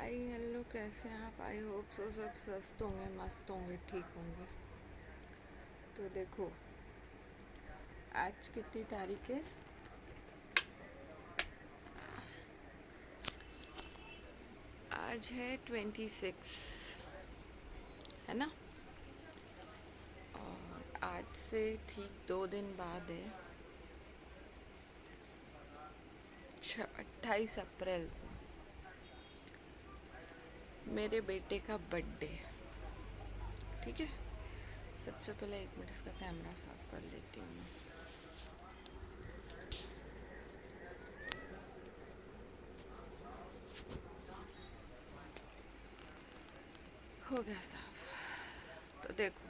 Hi hello, कैसे हैं आप? आई होप सो सब स्वस्थ होंगे, मस्त होंगे, ठीक होंगे। तो देखो, आज कितनी तारीख है? आज है 26, है ना? और आज से ठीक 2 दिन बाद है 28 अप्रैल को मेरे बेटे का बर्थडे। ठीक है, सबसे पहले 1 मिनट इसका कैमरा साफ कर लेती हूँ मैं। हो गया साफ। तो देखो,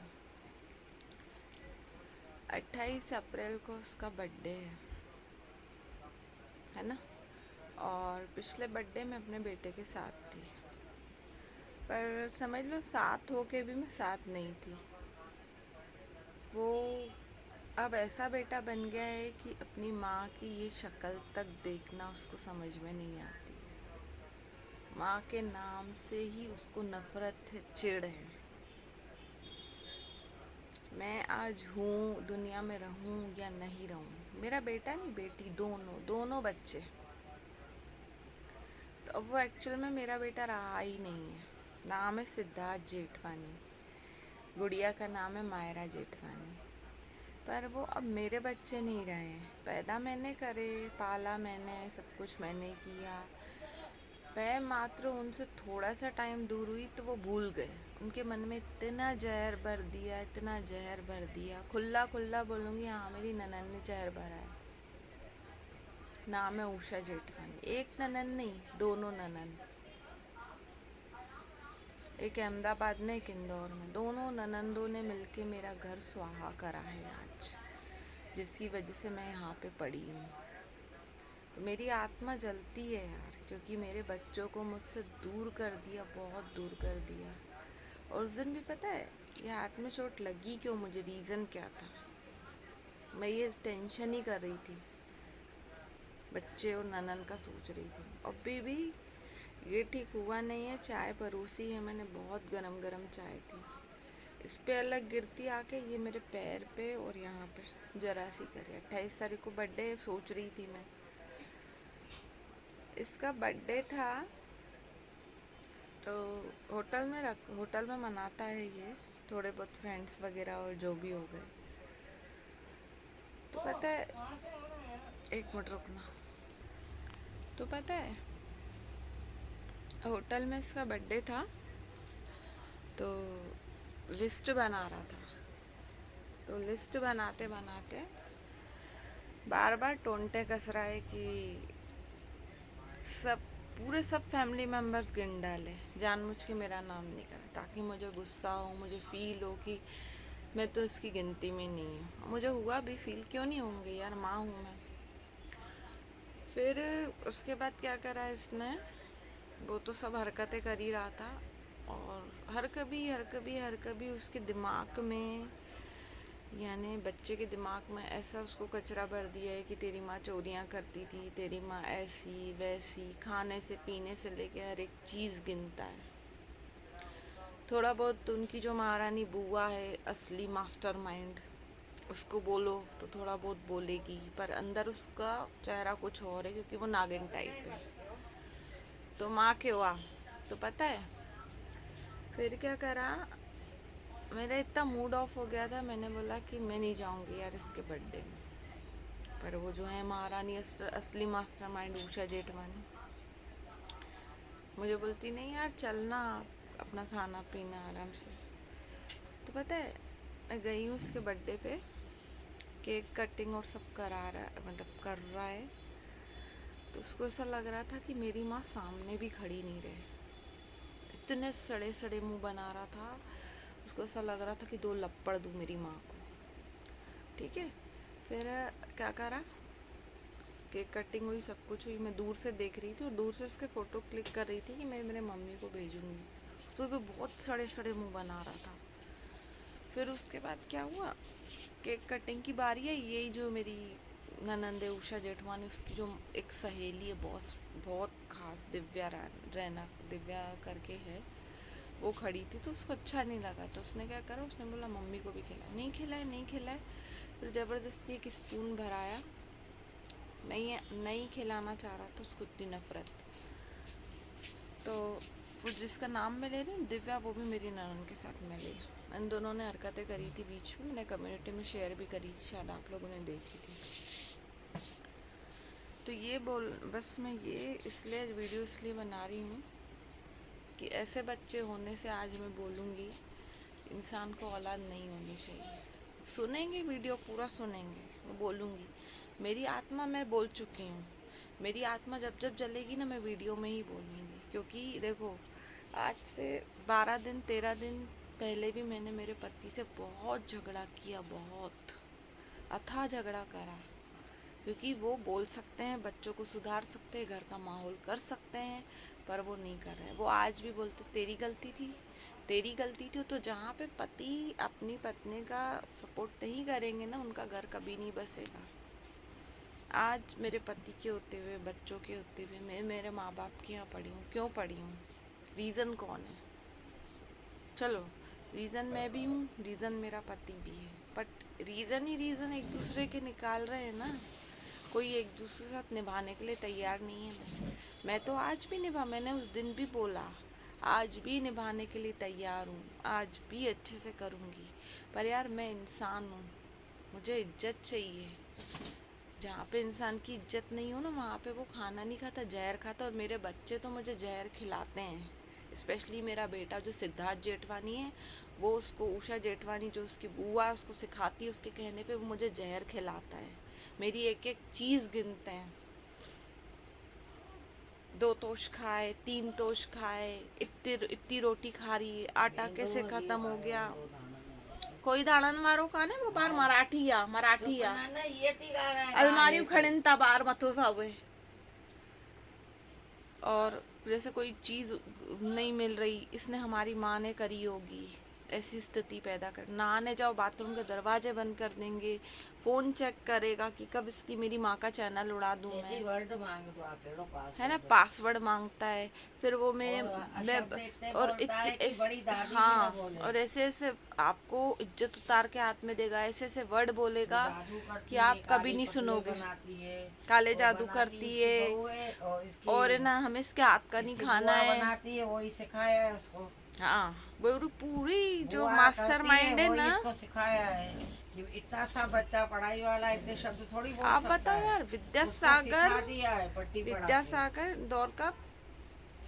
28 अप्रैल को उसका बर्थडे है ना? और पिछले बर्थडे में अपने बेटे के साथ थी, पर समझ लो साथ हो के भी मैं साथ नहीं थी। वो अब ऐसा बेटा बन गया है कि अपनी माँ की ये शक्ल तक देखना उसको समझ में नहीं आती है। माँ के नाम से ही उसको नफरत है, चिढ़ है। मैं आज हूँ, दुनिया में रहूँ या नहीं रहूँ, मेरा बेटा नहीं बेटी, दोनों दोनों बच्चे। तो अब वो एक्चुअल में मेरा बेटा रहा ही नहीं है। नाम है सिद्धार्थ जेठवानी, गुड़िया का नाम है मायरा जेठवानी। पर वो अब मेरे बच्चे नहीं रहे हैं। पैदा मैंने करे, पाला मैंने, सब कुछ मैंने किया। मैं मात्र उनसे थोड़ा सा टाइम दूर हुई तो वो भूल गए। उनके मन में इतना जहर भर दिया, इतना जहर भर दिया। खुला खुला बोलूँगी, हाँ मेरी ननन ने जहर भरा है। नाम है उषा जेठवानी। एक ननन नहीं, दोनों ननन। एक अहमदाबाद में, एक इंदौर में। दोनों ननंदों ने मिलके मेरा घर स्वाहा करा है आज, जिसकी वजह से मैं यहाँ पे पड़ी हूँ। तो मेरी आत्मा जलती है यार, क्योंकि मेरे बच्चों को मुझसे दूर कर दिया, बहुत दूर कर दिया। और उस दिन भी पता है ये हाथ में चोट लगी क्यों? मुझे रीज़न क्या था? मैं ये टेंशन ही कर रही थी, बच्चे और ननन का सोच रही थी। अभी भी ये ठीक हुआ नहीं है। चाय परोसी है मैंने, बहुत गरम गरम चाय थी। इस पे अलग गिरती आके ये मेरे पैर पे और यहाँ पे जरा सी करी। 28 तारीख को बर्थडे सोच रही थी मैं। इसका बर्थडे था तो होटल में मनाता है ये, थोड़े बहुत फ्रेंड्स वगैरह और जो भी हो गए। तो पता है, 1 मिनट रुकना। तो पता है, होटल में इसका बर्थडे था तो लिस्ट बना रहा था। तो लिस्ट बनाते बनाते बार बार टोंटे कस रहा है कि सब फैमिली मेम्बर्स गिन डाले, जानबूझ के मेरा नाम नहीं करा, ताकि मुझे गुस्सा हो, मुझे फील हो कि मैं तो इसकी गिनती में नहीं हूँ। मुझे हुआ भी फील, क्यों नहीं होंगे यार, माँ हूँ मैं। फिर उसके बाद क्या करा इसने, वो तो सब हरकतें कर ही रहा था। और हर कभी उसके दिमाग में, यानी बच्चे के दिमाग में ऐसा उसको कचरा भर दिया है कि तेरी माँ चोरियाँ करती थी, तेरी माँ ऐसी वैसी, खाने से पीने से लेके हर एक चीज़ गिनता है। थोड़ा बहुत उनकी जो महारानी बुआ है, असली मास्टरमाइंड, उसको बोलो तो थोड़ा बहुत बोलेगी, पर अंदर उसका चेहरा कुछ और है, क्योंकि वो नागिन टाइप है। तो माँ के हुआ तो पता है फिर क्या करा। मेरा इतना मूड ऑफ हो गया था, मैंने बोला कि मैं नहीं जाऊंगी यार इसके बर्थडे में। पर वो जो है महारानी असली मास्टरमाइंड उषा जेठवानी, मुझे बोलती नहीं यार चलना, अपना खाना पीना आराम से। तो पता है, मैं गई हूँ उसके बर्थडे पे, केक कटिंग और सब करा रहा है, मतलब कर रहा है। तो उसको ऐसा लग रहा था कि मेरी माँ सामने भी खड़ी नहीं रहे। इतने सड़े सड़े मुंह बना रहा था, उसको ऐसा लग रहा था कि 2 लपड़ दूँ मेरी माँ को। ठीक है, फिर क्या करा, केक कटिंग हुई, सब कुछ हुई। मैं दूर से देख रही थी और दूर से इसके फ़ोटो क्लिक कर रही थी कि मैं मेरे मम्मी को भेजूँगी। तो वो बहुत सड़े सड़े मुंह बना रहा था। फिर उसके बाद क्या हुआ, केक कटिंग की बारी है। यही जो मेरी ननंद है उषा जेठवानी, उसकी जो एक सहेली है, बहुत बहुत खास रैना दिव्या करके है, वो खड़ी थी तो उसको अच्छा नहीं लगा, तो उसने क्या करा, उसने बोला मम्मी को भी खिलाया, नहीं खिलाए। फिर ज़बरदस्ती एक स्पून भराया, नहीं खिलाना चाह रहा तो उसको इतनी नफरत। तो वो जिसका नाम मैं ले रही हूँ दिव्या, वो भी मेरी ननद के साथ मिली। इन दोनों ने हरकतें करी थी बीच में, मैंने कम्युनिटी में शेयर भी करी, शायद आप लोगों ने देखी थी। तो ये बस मैं ये इसलिए वीडियो इसलिए बना रही हूँ कि ऐसे बच्चे होने से आज मैं बोलूँगी इंसान को औलाद नहीं होनी चाहिए। सुनेंगे वीडियो पूरा सुनेंगे, मैं बोलूँगी, मेरी आत्मा मैं बोल चुकी हूँ, मेरी आत्मा जब जब जलेगी ना मैं वीडियो में ही बोलूँगी। क्योंकि देखो आज से 12 दिन 13 दिन पहले भी मैंने मेरे पति से बहुत झगड़ा किया, बहुत अथाह झगड़ा करा, क्योंकि वो बोल सकते हैं, बच्चों को सुधार सकते हैं, घर का माहौल कर सकते हैं, पर वो नहीं कर रहे। वो आज भी बोलते तेरी गलती थी। तो जहाँ पे पति अपनी पत्नी का सपोर्ट नहीं करेंगे ना, उनका घर कभी नहीं बसेगा। आज मेरे पति के होते हुए, बच्चों के होते हुए मैं मेरे माँ बाप के यहाँ पढ़ी हूँ। क्यों पढ़ी हूँ? रीज़न कौन है? चलो रीज़न मैं भी हूँ, रीज़न मेरा पति भी है, बट रीज़न एक दूसरे के निकाल रहे हैं ना। कोई एक दूसरे के साथ निभाने के लिए तैयार नहीं है। मैं तो आज भी मैंने उस दिन भी बोला, आज भी निभाने के लिए तैयार हूँ, आज भी अच्छे से करूँगी, पर यार मैं इंसान हूँ, मुझे इज्जत चाहिए। जहाँ पे इंसान की इज्जत नहीं हो ना, वहाँ पे वो खाना नहीं खाता, जहर खाता। और मेरे बच्चे तो मुझे जहर खिलाते हैं, स्पेशली मेरा बेटा जो सिद्धार्थ जेठवानी है, वो उसको उषा जेठवानी जो उसकी बुआ उसको सिखाती है, उसके कहने पे वो मुझे जहर खिलाता है। मेरी एक एक चीज़ गिनते हैं, 2 तोश खाए, 3 तोश खाए, इतनी रोटी खा रही है, आटा कैसे ख़त्म हो गया। कोई दाड़न मारो काने वो बार मराठी अलमारी उखड़न ता बार मथो सावे। और जैसे कोई चीज़ नहीं मिल रही, इसने हमारी माँ ने करी होगी, ऐसी स्थिति पैदा कर। नहाने जाओ, बाथरूम के दरवाजे बंद कर देंगे, फ़ोन चेक करेगा कि कब इसकी मेरी माँ का चैनल उड़ा दूँ मैं, है ना, पासवर्ड मांगता है। फिर वो मैं और हाँ, और ऐसे आपको इज्जत उतार के हाथ में देगा, ऐसे वर्ड बोलेगा कि आप कभी नहीं सुनोगे। काले जादू करती है, और ना हमें इसके हाथ का नहीं खाना है, बनाती है, वही सिखाया है उसको। हाँ, वो पूरी जो मास्टर माइंड है ना, इसको सिखाया है कि इतना सा बच्चा पढ़ाई वाला इतने शब्द थोड़ी बोल आप सकता बताओ है। यार, विद्यासागर दौर का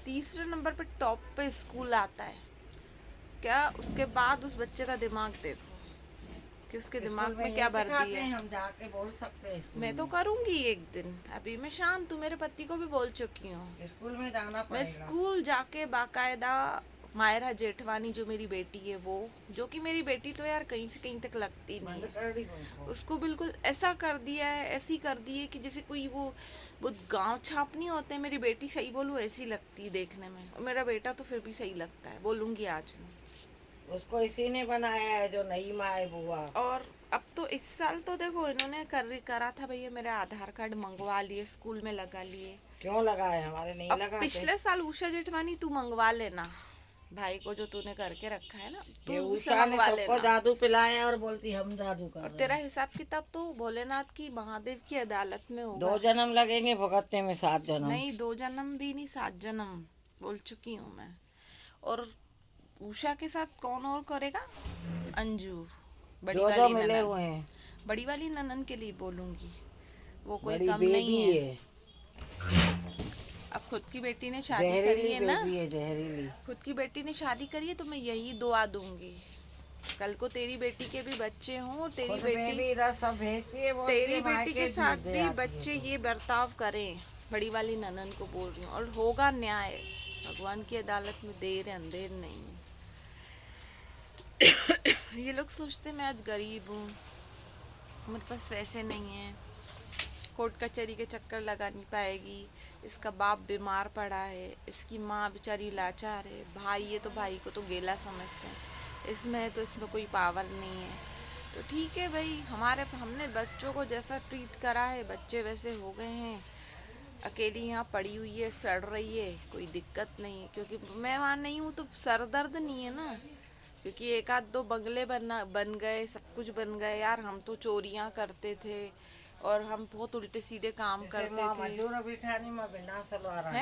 3रे नंबर पे टॉप पे स्कूल आता है क्या? उसके बाद उस बच्चे का दिमाग देखो कि उसके दिमाग में क्या भर दिया है। हम जाके बोल सकते हैं, मैं तो करूंगी एक दिन, अभी मैं शांत हूँ, मेरे पति को भी बोल चुकी हूँ। स्कूल में जाना मैं पड़ेगा। स्कूल जाके बाकायदा मायरा जेठवानी जो मेरी बेटी है, वो जो कि मेरी बेटी तो यार कहीं से कहीं तक लगती नहीं है, उसको बिल्कुल ऐसा कर दिया है, ऐसी कर दी है कि जैसे कोई वो गांव छाप नहीं होते। मेरी बेटी सही बोलूँ ऐसी लगती है देखने में, और मेरा बेटा तो फिर भी सही लगता है, बोलूँगी आज मैं। उसको इसी ने बनाया है जो नई माँ है बुआ। और अब तो इस साल तो देखो इन्होंने करा था भैया, मेरा आधार कार्ड मंगवा लिए, स्कूल में लगा लिए। क्यों लगाए? हमारे नहीं लगा। पिछले साल उषा जेठवानी तू मंगवा लेना, भाई को जो तूने करके रखा है ना, तू ये उससे उषा ने मंगवा सबको लेना। जादू पिलाया और बोलती हम जादू कर और रहे तेरा हैं। हिसाब किताब तो भोलेनाथ की, महादेव की अदालत में होगा। 2 जन्म लगेंगे भुगतने में, 7 जन्म नहीं, 2 जन्म भी नहीं, 7 जन्म बोल चुकी हूँ मैं। और उषा के साथ कौन और करेगा? अंजू, बड़ी जो वाली मिले ननन, हुए हैं। बड़ी वाली ननन के लिए बोलूंगी, वो कोई बड़ी कम नहीं बेबी है। अब खुद की बेटी ने शादी करी जहरीली है ना, बेबी है, जहरीली। खुद की बेटी ने शादी करी है, तो मैं यही दुआ दूंगी, कल को तेरी बेटी के भी बच्चे हों, तेरी खुद बेटी बेबी रस सब भेजती है, बोलती तेरी है बेटी के मायके साथ दे भी आती है बच्चे तो। ये बर्ताव करें, बड़ी वाली ननन को बोल रही हूँ। और होगा न्याय, भगवान की अदालत में देर अंधेर नहीं। ये लोग सोचते मैं आज गरीब हूँ, मेरे पास पैसे नहीं है, कोर्ट कचहरी के चक्कर लगा नहीं पाएगी, इसका बाप बीमार पड़ा है, इसकी माँ बेचारी लाचार है, भाई है तो भाई को तो गेला समझते हैं, इसमें तो इसमें कोई पावर नहीं है। तो ठीक है भाई, हमने बच्चों को जैसा ट्रीट करा है, बच्चे वैसे हो गए हैं। अकेली यहाँ पड़ी हुई है, सड़ रही है, कोई दिक्कत नहीं है, क्योंकि मैं वहाँ नहीं हूँ तो सर दर्द नहीं है ना। क्योंकि एक आध दो बंगले बन गए, सब कुछ बन गए यार। हम तो चोरियाँ करते थे और हम बहुत उल्टे सीधे काम करते थे, मजूर बिठानी में बिना सलवार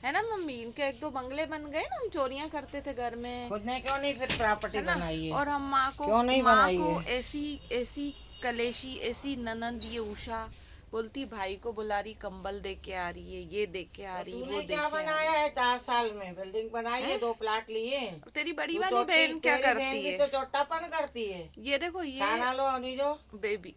है ना मम्मी। इनके एक दो बंगले बन गए ना, हम चोरियाँ करते थे घर में, खुद ने क्यों नहीं फिर प्रॉपर्टी है ना। बनाई है? और हम माँ क्यों नहीं बनाई है? ऐसी ऐसी कलेशी, ऐसी ननंद ये उषा बोलती भाई को बुला रही, कंबल दे के आ रही है, ये दे के आ रही, वो तूने दे क्या के आ रही बनाया है 4 साल में? बिल्डिंग बनाई है, 2 प्लाट लिए। और तेरी बड़ी तू वाली छोटी- बहन क्या तेरी बहन करती भी है? तो चोटापन करती है। ये देखो, ये खाना लो अनी जो बेबी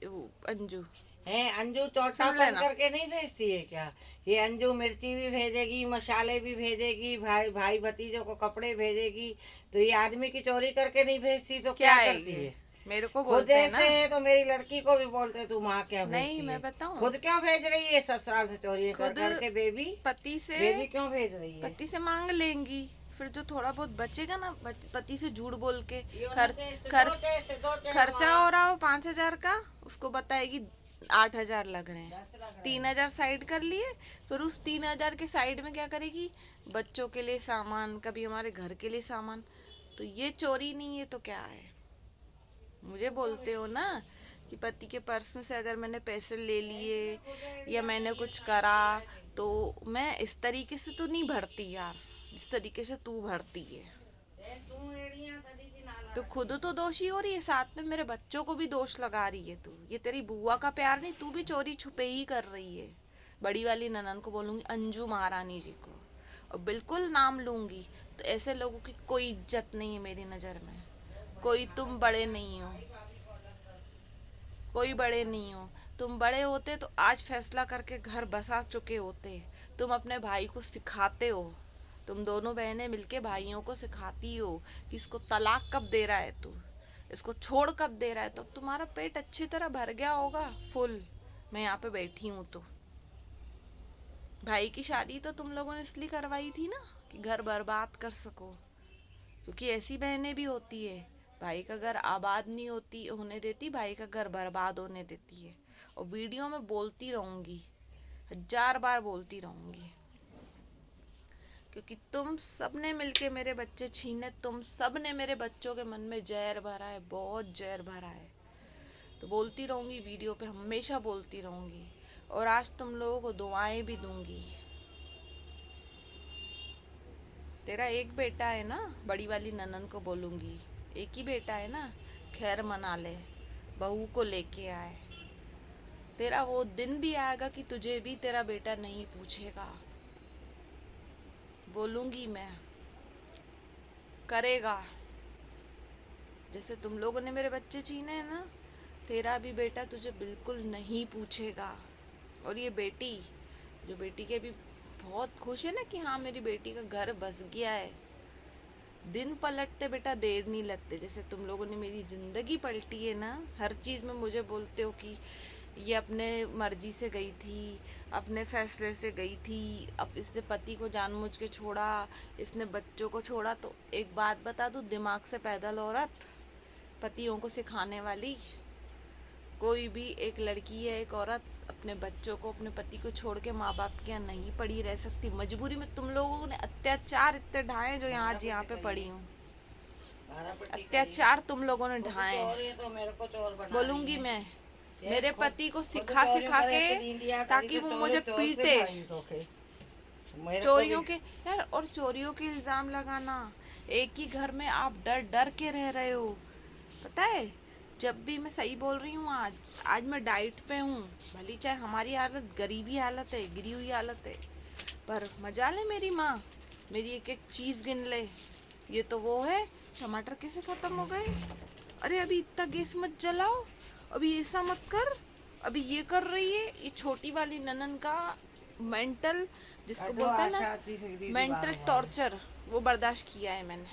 अंजू है। अंजू सुन चोटापन लेना। करके नहीं भेजती है क्या? ये अंजू मिर्ची भी भेजेगी, मसाले भी भेजेगी, भाई भतीजों को कपड़े भेजेगी। तो ये आदमी की चोरी करके नहीं भेजती तो क्या है करती ये? है? मेरे को खुद बोलते हैं ऐसे ना। है तो मेरी लड़की को भी बोलते तू माँ क्या नहीं, भेजती मैं है? बताऊं, खुद क्यों भेज रही है ससुराल से चोरी कर खुद करके? बेबी पति से बेबी क्यों भेज रही है? पति से मांग लेंगी, फिर जो थोड़ा बहुत बचेगा ना, पति से झूठ बोल के ये खर्च दो खर्च जैसे, दो जैसे खर्चा वहाँ। हो रहा हो 5,000 का, उसको बताएगी 8,000 लग रहे हैं, 3,000 साइड कर लिए। फिर उस 3,000 के साइड में क्या करेगी? बच्चों के लिए सामान, कभी हमारे घर के लिए सामान। तो ये चोरी नहीं है तो क्या है? मुझे बोलते हो ना कि पति के पर्स में से अगर मैंने पैसे ले लिए या मैंने कुछ करा, तो मैं इस तरीके से तो नहीं भरती यार, जिस तरीके से तू भरती है। तो खुद तो दोषी हो रही है, साथ में मेरे बच्चों को भी दोष लगा रही है तू। ये तेरी बुआ का प्यार नहीं, तू भी चोरी छुपे ही कर रही है। बड़ी वाली ननन को बोलूंगी, अंजू महारानी जी को, और बिल्कुल नाम लूंगी। तो ऐसे लोगों की कोई इज्जत नहीं है मेरी नज़र में। कोई तुम बड़े नहीं हो, कोई बड़े नहीं हो। तुम बड़े होते तो आज फैसला करके घर बसा चुके होते। तुम अपने भाई को सिखाते हो, तुम दोनों बहनें मिलके भाइयों को सिखाती हो कि इसको तलाक कब दे रहा है तू, इसको छोड़ कब दे रहा है। तो तुम्हारा पेट अच्छी तरह भर गया होगा फुल। मैं यहाँ पे बैठी हूँ तो भाई की शादी तो तुम लोगों ने इसलिए करवाई थी ना कि घर बर्बाद कर सको, क्योंकि ऐसी बहनें भी होती है, भाई का घर आबाद नहीं होने देती, भाई का घर बर्बाद होने देती है। और वीडियो में बोलती रहूँगी, 1000 बार बोलती रहूँगी, क्योंकि तुम सब ने मिलके मेरे बच्चे छीने, तुम सब ने मेरे बच्चों के मन में जहर भरा है, बहुत जहर भरा है। तो बोलती रहूँगी, वीडियो पे हमेशा बोलती रहूँगी, और आज तुम लोगों को दुआएं भी दूंगी। तेरा एक बेटा है ना, बड़ी वाली ननन को बोलूँगी, एक ही बेटा है ना, खैर मना ले, बहू को लेके आए। तेरा वो दिन भी आएगा कि तुझे भी तेरा बेटा नहीं पूछेगा, बोलूँगी मैं, करेगा। जैसे तुम लोगों ने मेरे बच्चे छीने हैं ना, तेरा भी बेटा तुझे बिल्कुल नहीं पूछेगा। और ये बेटी, जो बेटी के भी बहुत खुश है ना कि हाँ मेरी बेटी का घर बस गया है, दिन पलटते बेटा देर नहीं लगते। जैसे तुम लोगों ने मेरी ज़िंदगी पलटी है ना, हर चीज़ में मुझे बोलते हो कि ये अपने मर्जी से गई थी, अपने फैसले से गई थी, अब इसने पति को जानबूझ के छोड़ा, इसने बच्चों को छोड़ा। तो एक बात बता दूँ, दिमाग से पैदल औरत, पतियों को सिखाने वाली, कोई भी एक लड़की है, एक औरत अपने बच्चों को, अपने पति को छोड़ के माँ बाप के यहाँ नहीं पड़ी रह सकती। मजबूरी में तुम लोगों ने अत्याचार इतने ढाए जो आज यहाँ पे पड़ी हूँ। अत्याचार तुम लोगों ने ढाए, बोलूंगी मैं। मेरे पति को सिखा के ताकि वो मुझे पीटे। चोरियों के यार, और चोरियों के इल्जाम लगाना, एक ही घर में आप डर डर के रह रहे हो, पता है। जब भी मैं सही बोल रही हूँ, आज मैं डाइट पे हूँ, भली चाहे हमारी हालत गरीबी हालत है, गिरी हुई हालत है, पर मजा ले मेरी माँ, मेरी एक एक चीज़ गिन ले। ये तो वो है, टमाटर कैसे ख़त्म हो गए, अरे अभी इतना गैस मत जलाओ, अभी ऐसा मत कर, अभी ये कर रही है। ये छोटी वाली ननन का मेंटल, जिसको बोलते हैं ना मेंटल टॉर्चर, वो बर्दाश्त किया है मैंने।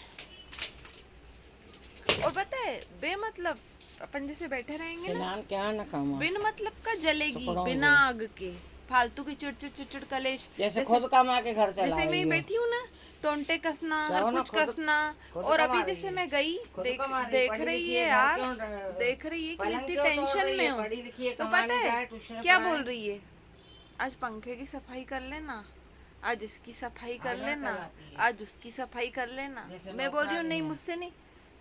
और पता है, बेमतलब अपन जैसे बैठे रहेंगे ना, क्या न कमा, बिन मतलब का जलेगी, बिना आग के, फालतू की चिड़चिड़ चिड़चिड़ कलेश। जैसे खुद कमा के घर चला जैसे रही मैं हो। बैठी हूँ ना, टोंटे कसना, हर कुछ कसना। खुद और कमा अभी रही जैसे है। मैं गई, खुद देख कमा रही, देख पढ़ी रही लिखी है है, यार, घर क्यों देख रही है कि मैं पलंग इतनी क्यों तोड़ टेंशन रही में है, हूँ। पढ़ी लिखी है, तो कमाने पता जाए, है ट्यूशन क्या पढ़ाए। बोल रही है, आज पंखे की सफाई कर लेना, आज इसकी सफाई कर आलस लेना, आ जाती है आज उसकी सफाई कर लेना। जैसे मैं बोल रही हूँ नौकरानी नहीं, है। मुझसे नहीं।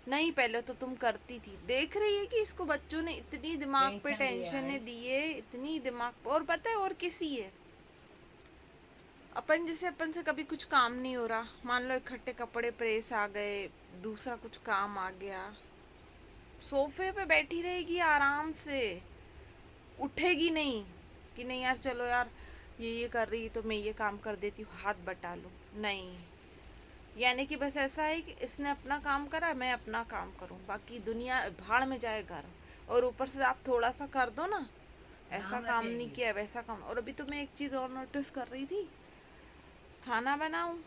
नहीं, पहले तो तुम करती थी। देख रही है कि इसको बच्चों ने इतनी दिमाग पे टेंशन दिया है। टेंशन दी है, इतनी दिमाग पे। और पता है और किसी है, अपन जैसे अपन से कभी कुछ काम नहीं हो रहा, मान लो इकट्ठे कपड़े प्रेस आ गए, दूसरा कुछ काम आ गया, सोफे पे बैठी रहेगी आराम से, उठेगी नहीं कि नहीं यार चलो यार ये कर रही तो मैं ये काम कर देती हूँ, हाथ बटा लूँ। नहीं, यानी कि बस ऐसा है कि इसने अपना काम करा, मैं अपना काम करूँ, बाकी दुनिया भाड़ में जाए घर। और ऊपर से आप थोड़ा सा कर दो ना, ऐसा नाम काम नहीं रखेगी। किया वैसा काम। और अभी तो मैं एक चीज़ और नोटिस कर रही थी, खाना बनाऊँ,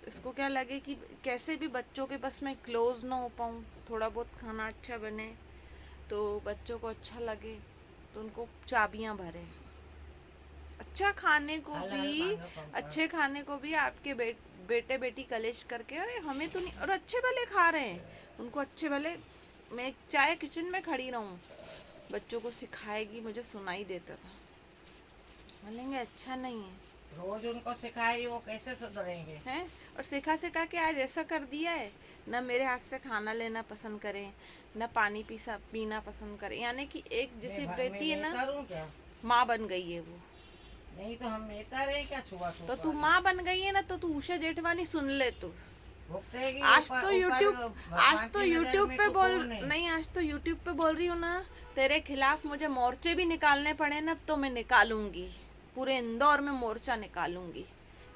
इसको क्या लगे कि कैसे भी बच्चों के बस मैं क्लोज ना हो पाऊँ, थोड़ा बहुत खाना अच्छा बने तो बच्चों को अच्छा लगे, तो उनको चाबियाँ भरे। अच्छा खाने को हल हल भी, बांधो पंखा। अच्छे खाने को भी आपके बेटे बेटी कलेश करके, अरे हमें तो नहीं, और अच्छे भले खा रहे हैं, उनको अच्छे भले। मैं चाहे किचन में खड़ी रहूं, बच्चों को सिखाएगी, मुझे सुनाई देता था, बोलेंगे अच्छा नहीं है। रोज उनको सिखाई, वो कैसे सुधरेंगे। हैं, और सिखा सिखा के आज ऐसा कर दिया है, ना मेरे हाथ से खाना लेना पसंद करें, ना पानी पीना पसंद करें। यानी कि एक जैसे मैं रहती है ना, नेता हूँ क्या। माँ बन गई है वो। नहीं तो हम नेता रहे क्या, छुआ छूत तो तू वाले। माँ बन गई है ना, तो तू उषा जेठवानी सुन ले तू। भुगतेगी आज ऊपर तो ऊपर। यूट्यूब आज भगवान तो की नजर यूट्यूब में पे तो बोल कौन है। नहीं, आज तो यूट्यूब पे बोल रही हूँ ना, तेरे खिलाफ मुझे मोर्चे भी निकालने पड़े ना तो मैं निकालूंगी, पूरे इंदौर में मोर्चा निकालूंगी,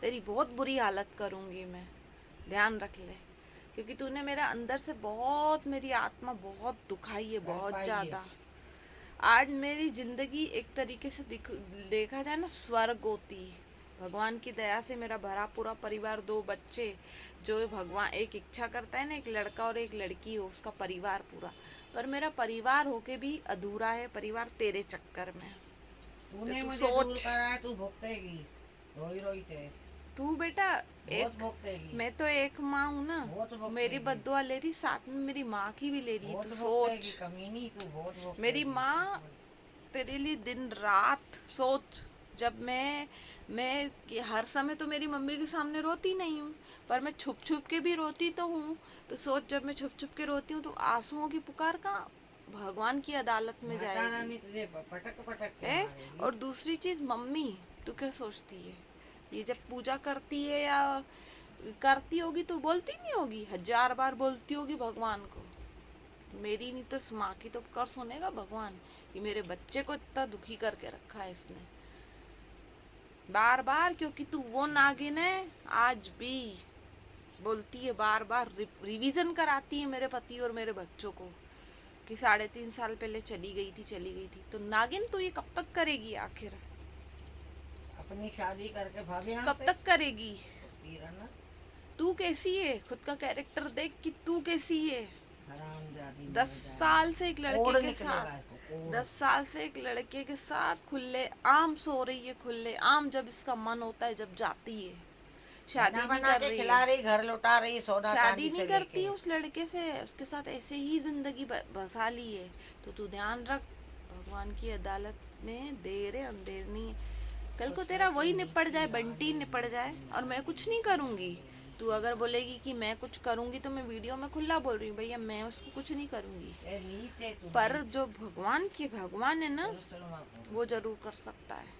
तेरी बहुत बुरी हालत करूंगी मैं, ध्यान रख ले। क्योंकि तूने मेरा अंदर से बहुत, मेरी आत्मा बहुत दुखाई है, बहुत पाई है। ज़्यादा। आज मेरी जिंदगी एक तरीके से देखा जाए ना, स्वर्ग होती। भगवान की दया से मेरा भरा पूरा परिवार, 2 बच्चे, जो भगवान एक इच्छा करता है ना, एक लड़का और एक लड़की हो, उसका परिवार पूरा। पर मेरा परिवार होके भी अधूरा है, परिवार तेरे चक्कर में। तो तूने तू मुझे दूर सोच, करा है, तू भुगतेगी। रोई रोई चेस। तू बेटा बहुत एक, भुगतेगी। मैं तो एक माँ हूँ ना, बहुत मेरी भुगतेगी। बददुआ ले रही, साथ में मेरी माँ की भी ले रही, बहुत तू भुगतेगी सोच। कमीनी, तू बहुत मेरी भुगतेगी। माँ तेरे लिए दिन रात सोच। जब मैं कि हर समय तो मेरी मम्मी के सामने रोती नहीं हूँ, पर मैं छुप छुप के भी रोती तो हूँ। तो सोच, जब मैं छुप छुप के रोती हूँ तो आंसुओं की पुकार कहाँ भगवान की अदालत में माता जाएगी। रानी तुझे पटक पटक के है, मारेगी। और दूसरी चीज मम्मी, तू क्या सोचती है, ये जब पूजा करती है या करती होगी तो बोलती नहीं होगी, 1000 बार बोलती होगी भगवान को। मेरी नहीं तो उस माँ की तो कर सुनेगा भगवान कि मेरे बच्चे को इतना दुखी करके रखा है इसने, बार बार। क्योंकि तू वो नागिन है, आज भी बोलती है, बार बार रिवीजन कराती है मेरे पति और मेरे बच्चों को कि 3.5 साल पहले चली गई थी, चली गई थी। तो नागिन तू ये कब तक करेगी आखिर, अपनी शादी करके भाग यहाँ कब से। तक करेगी। तीरना। तू कैसी है, खुद का कैरेक्टर देख कि तू कैसी है। हरामजादी मर 10 साल से एक जाएगी। कोड़ लड़के के निकलेगा साथ, इसको, कोड़। 10 साल से एक लड़के के साथ खुले आम सो रही है, खुले आम, जब इसका मन होता है जब जाती है। बना शादी नहीं बना कर के रही खिला है, रही, घर लौटा रही, सोना शादी चांदी नहीं से करती लेके। है उस लड़के से, उसके साथ ऐसे ही जिंदगी बसा ली है। तो तू ध्यान रख, भगवान की अदालत में देर है अंधेर नहीं है। कल को तेरा वही निपट जाए, बंटी निपट जाए, और मैं कुछ नहीं करूँगी। तू अगर बोलेगी कि मैं कुछ करूँगी तो मैं वीडियो में खुला बोल रही हूँ, भैया मैं उसको कुछ नहीं करूँगी। ए नीच है तू, पर नीच। जो भगवान है ना, सलमा को। वो जरूर कर सकता है।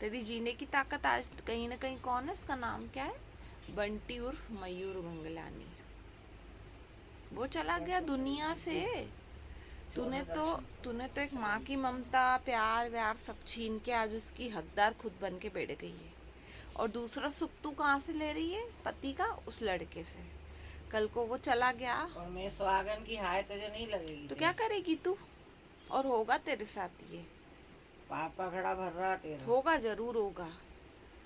तेरी जीने की ताकत आज कहीं ना कहीं, कौन है, उसका नाम क्या है, बंटी उर्फ मयूर गंगलानी, वो चला गया दुनिया से। तूने तो तूने तो एक माँ की ममता, प्यार व्यार सब छीन के आज उसकी हकदार खुद बन के बैठ गई है। और दूसरा सुख तू कहाँ से ले रही है, पति का, उस लड़के से। कल को वो चला गया और मैं सुहागन की हाय तुझे नहीं लगेगी तो क्या ठेस। करेगी तू, और होगा तेरे साथ ये, पाप का घड़ा भर रहा तेरा। होगा, जरूर होगा।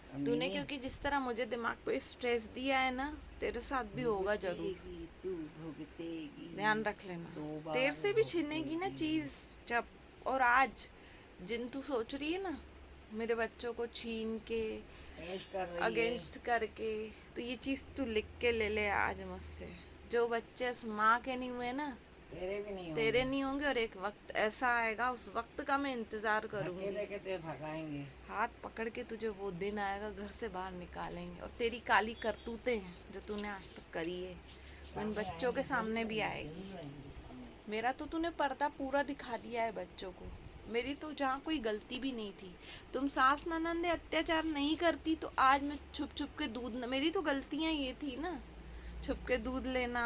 तूने अमीनी। क्योंकि जिस तरह मुझे दिमाग पे स्ट्रेस दिया है ना, तेरे साथ भी होगा जरूर, भुगतेगी तू, भुगतेगी। ध्यान रख लेना। सो तेरे बार से भी छीनेगी ना भुगतेगी। चीज जब। और आज जिन तू सोच रही है ना, मेरे बच्चों को छीन के, ऐश कर रही है। अगेंस्ट करके, तो ये चीज तू लिख के ले ले आज मुझसे। जो बच्चे उस माँ के नहीं हुए ना, तेरे भी नहीं तेरे होंगे। नहीं होंगे, और एक वक्त ऐसा आएगा, उस वक्त का मैं इंतजार धक्के करूंगी। देके तुझे भगाएंगे। हाथ पकड़ के तुझे वो दिन आएगा, घर से बाहर निकालेंगे। और तेरी काली करतूतें हैं जो तूने आज तक करी है, वो इन सामने बच्चों आएंगी, के सामने भी जरूर आएगी। जरूर आएंगी सामने। मेरा तो तूने पर्दा पूरा दिखा दिया है बच्चों को। मेरी तो जहाँ कोई गलती भी नहीं थी। तुम सास ननंदे अत्याचार नहीं करती तो आज मैं छुप छुप के दूध मेरी तो गलतियाँ ये थी ना, छुप के दूध लेना,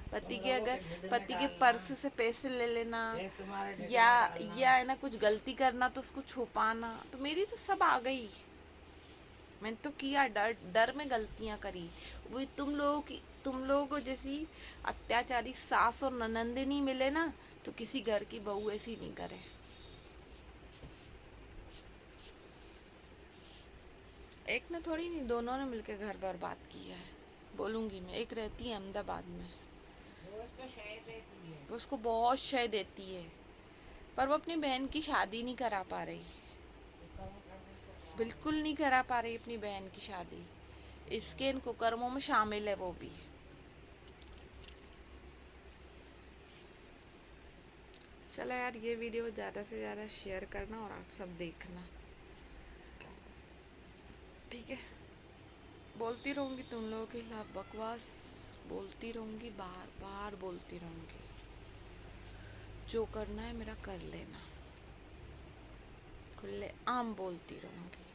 तुम पति के लोगों अगर के ढिड में पति के डालना, पर्स से पैसे ले लेना, देख तुम्हारे ढिड या में डालना। या है ना कुछ गलती करना तो उसको छुपाना, तो मेरी तो सब आ गई। मैंने तो किया, डर डर में गलतियां करी। वो तुम लोगों को जैसी अत्याचारी सास और ननंदे नहीं मिले ना, तो किसी घर की बहू ऐसी नहीं करे। एक ने थोड़ी नहीं, दोनों ने मिलकर घर बर्बाद किया है। बोलूंगी मैं, एक रहती है अहमदाबाद में, वो उसको शय देती है। वो उसको बहुत शय देती है, पर वो अपनी बहन की शादी नहीं करा पा रही। कुकर्म करने को कहा। बिल्कुल नहीं करा पा रही अपनी बहन की शादी। इसके इन कुकर्मों में शामिल है वो भी। चलो यार, ये वीडियो ज़्यादा से ज़्यादा शेयर करना और आप सब देखना, ठीक है। बोलती रहूँगी तुम लोगों के खिलाफ बकवास, बोलती रहूँगी, बार बार बोलती रहूँगी। जो करना है मेरा कर लेना, खुले आम बोलती रहूँगी।